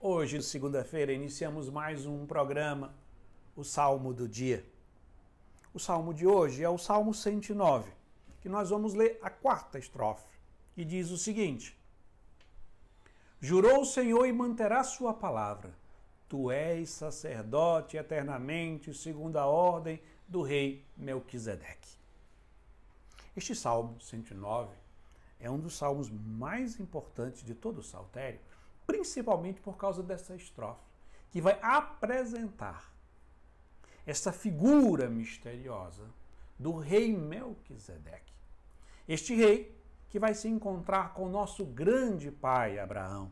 Hoje, segunda-feira, iniciamos mais um programa, o Salmo do Dia. O Salmo de hoje é o Salmo 109, que nós vamos ler a quarta estrofe, que diz o seguinte: Jurou o Senhor e manterá sua palavra. Tu és sacerdote eternamente, segundo a ordem do rei Melquisedeque. Este Salmo 109 é um dos salmos mais importantes de todo o saltério, principalmente por causa dessa estrofe, que vai apresentar essa figura misteriosa do rei Melquisedeque. Este rei que vai se encontrar com o nosso grande pai Abraão.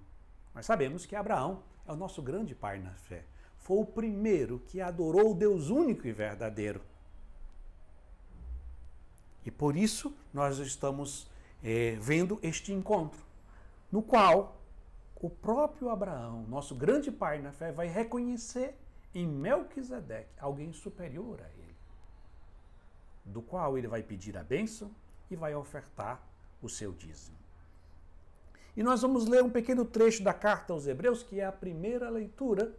Nós sabemos que Abraão é o nosso grande pai na fé. Foi o primeiro que adorou o Deus único e verdadeiro. E por isso nós estamos vendo este encontro, no qual o próprio Abraão, nosso grande pai na fé, vai reconhecer em Melquisedeque alguém superior a ele, do qual ele vai pedir a bênção e vai ofertar o seu dízimo. E nós vamos ler um pequeno trecho da carta aos Hebreus, que é a primeira leitura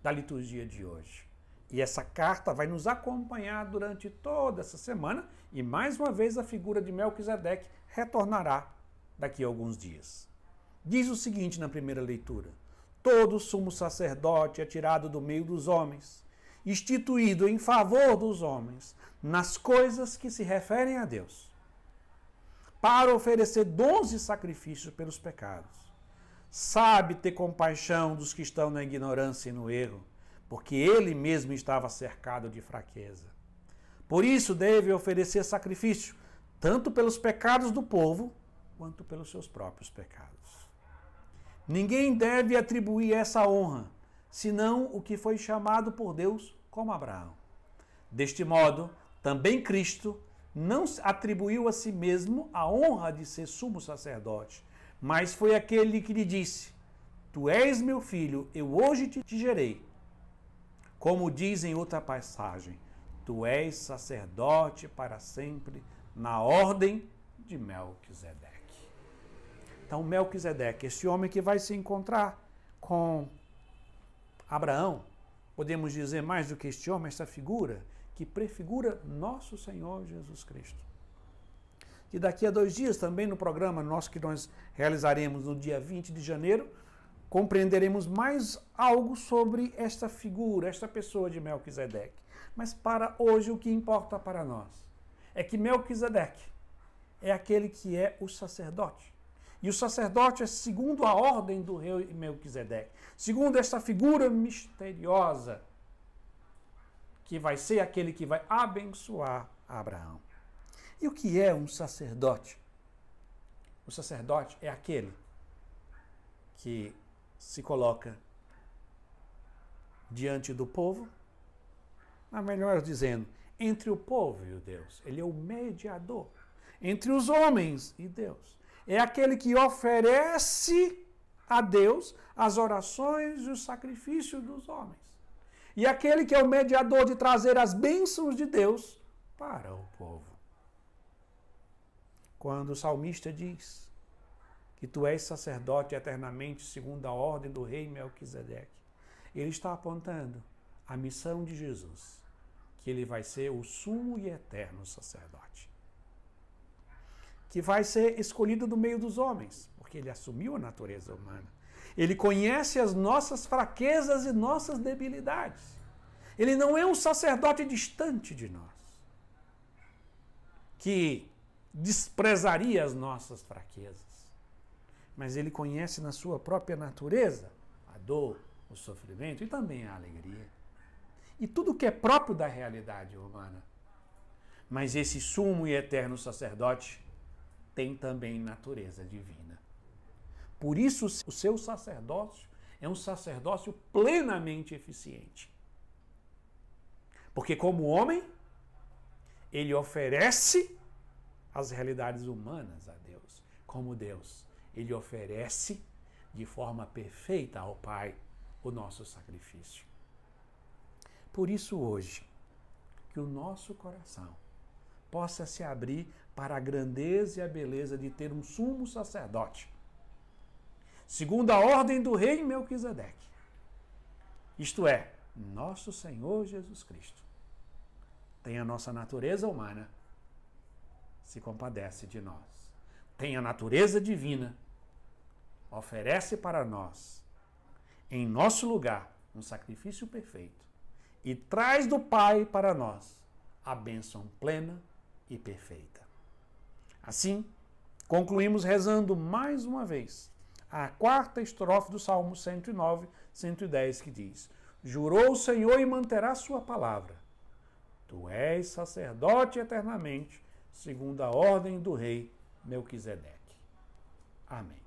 da liturgia de hoje. E essa carta vai nos acompanhar durante toda essa semana e, mais uma vez, a figura de Melquisedeque retornará daqui a alguns dias. Diz o seguinte na primeira leitura: Todo sumo sacerdote é tirado do meio dos homens, instituído em favor dos homens, nas coisas que se referem a Deus, para oferecer dons e sacrifícios pelos pecados. Sabe ter compaixão dos que estão na ignorância e no erro, porque ele mesmo estava cercado de fraqueza. Por isso deve oferecer sacrifício, tanto pelos pecados do povo, quanto pelos seus próprios pecados. Ninguém deve atribuir essa honra, senão o que foi chamado por Deus como Abraão. Deste modo, também Cristo não atribuiu a si mesmo a honra de ser sumo sacerdote, mas foi aquele que lhe disse: Tu és meu filho, eu hoje te gerei. Como diz em outra passagem, tu és sacerdote para sempre, na ordem de Melquisedeque. Então, Melquisedeque, esse homem que vai se encontrar com Abraão, podemos dizer mais do que este homem, essa figura que prefigura nosso Senhor Jesus Cristo. E daqui a 2 dias, também no programa nosso que nós realizaremos no dia 20 de janeiro, compreenderemos mais algo sobre esta figura, esta pessoa de Melquisedeque. Mas para hoje o que importa para nós é que Melquisedeque é aquele que é o sacerdote. E o sacerdote é segundo a ordem do rei Melquisedeque, segundo esta figura misteriosa, que vai ser aquele que vai abençoar Abraão. E o que é um sacerdote? O sacerdote é aquele que se coloca diante do povo, mas melhor dizendo, entre o povo e o Deus. Ele é o mediador entre os homens e Deus. É aquele que oferece a Deus as orações e os sacrifícios dos homens. E aquele que é o mediador de trazer as bênçãos de Deus para o povo. Quando o salmista diz que tu és sacerdote eternamente segundo a ordem do rei Melquisedeque, ele está apontando a missão de Jesus, que ele vai ser o sumo e eterno sacerdote, que vai ser escolhido do meio dos homens, porque ele assumiu a natureza humana. Ele conhece as nossas fraquezas e nossas debilidades. Ele não é um sacerdote distante de nós, que desprezaria as nossas fraquezas. Mas ele conhece na sua própria natureza a dor, o sofrimento e também a alegria. E tudo que é próprio da realidade humana. Mas esse sumo e eterno sacerdote tem também natureza divina. Por isso, o seu sacerdócio é um sacerdócio plenamente eficiente. Porque como homem, ele oferece as realidades humanas a Deus. Como Deus, ele oferece de forma perfeita ao Pai o nosso sacrifício. Por isso hoje, que o nosso coração possa se abrir para a grandeza e a beleza de ter um sumo sacerdote, segundo a ordem do rei Melquisedeque. Isto é, nosso Senhor Jesus Cristo tem a nossa natureza humana, se compadece de nós. Tem a natureza divina, oferece para nós, em nosso lugar, um sacrifício perfeito e traz do Pai para nós a bênção plena e perfeita. Assim, concluímos rezando mais uma vez a quarta estrofe do Salmo 109, 110, que diz: Jurou o Senhor e manterá sua palavra. Tu és sacerdote eternamente, segundo a ordem do rei Melquisedeque. Amém.